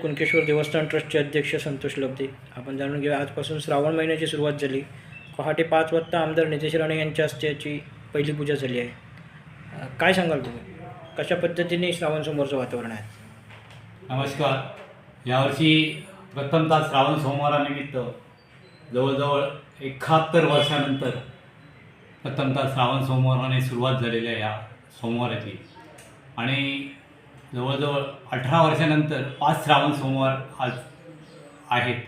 कुणकेश्वर देवस्थान ट्रस्टचे अध्यक्ष संतोष लब्धे. आपण जाणून घेऊया, आजपासून श्रावण महिन्याची सुरुवात झाली. पहाटे 5 वाजता आमदार नितेश राणे यांच्या हस्ते याची पहिली पूजा झाली आहे. काय सांगाल तुम्ही, कशा पद्धतीने श्रावण समोरचं वातावरण आहे? नमस्कार. यावर्षी प्रथमतः श्रावण सोमवारानिमित्त जवळजवळ 71 वर्षानंतर प्रथमतः श्रावण सोमवाराने सुरुवात झालेली आहे या सोमवाराची. आणि जवळजवळ 18 वर्षानंतर 5 श्रावण सोमवार आज आहेत.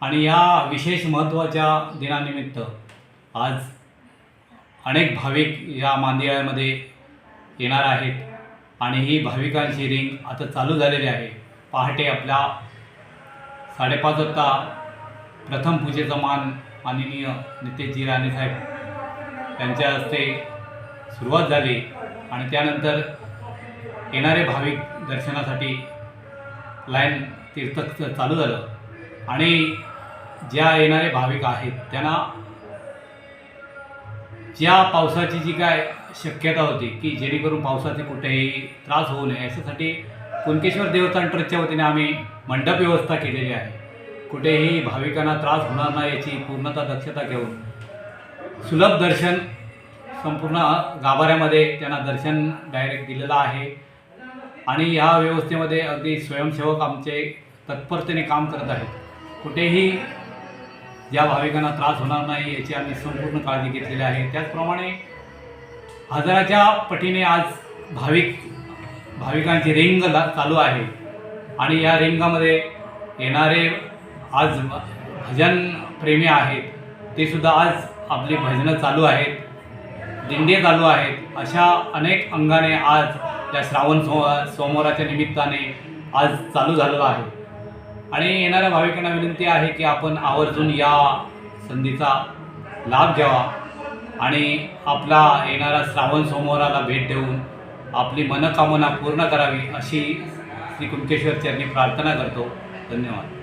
आणि या विशेष महत्त्वाच्या दिनानिमित्त आज अनेक भाविक या मांदियाळ्यामध्ये येणार आहेत. आणि ही भाविकांची रिंग आता चालू झालेली आहे. पहाटे आपल्या 5:30 वाजता प्रथम पूजेचा मान माननीय नितेशजी राणे साहेब यांच्या हस्ते सुरुवात झाली. आणि त्यानंतर येणारे भाविक दर्शनासाठी लाईन तीर्थ चालू झालं. आणि ज्या येणारे भाविक आहेत त्यांना ज्या पावसाची जी काय शक्यता होती की जेणेकरून पावसाचे कुठेही त्रास होऊ नये याच्यासाठी कुणकेश्वर देवस्थान ट्रस्टच्या वतीने आम्ही मंडप व्यवस्था केलेली आहे. कुठेही भाविकांना त्रास होणार नाही याची पूर्णतः दक्षता घेऊन सुलभ दर्शन संपूर्ण गाभाऱ्यामध्ये त्यांना दर्शन डायरेक्ट दिलेलं आहे. आणि या व्यवस्थेमध्ये अगदी स्वयंसेवक आमचे तत्परतेने काम करत आहेत. कुठेही ज्या भाविकांना त्रास होणार नाही याची आम्ही संपूर्ण काळजी घेतलेली आहे. त्याचप्रमाणे हजाराच्या पटीने आज भाविकांची रिंग चालू आहे. आणि या रिंगामध्ये येणारे आज भजन प्रेमी आहेत ते सुद्धा आज आपली भजनं चालू आहेत, दिंडे चालू आहेत. अशा अनेक अंगाने आज या श्रावण सोमवाराच्या निमित्ताने आज चालू झालेलं आहे. आणि येणाऱ्या भाविकांना विनंती आहे की आपण आवर्जून या संधीचा लाभ घ्यावा आणि आपला येणारा श्रावण सोमवाराला भेट देऊन आपली मनोकामना पूर्ण करावी अशी श्री कुणकेश्वर चरणी प्रार्थना करतो. धन्यवाद.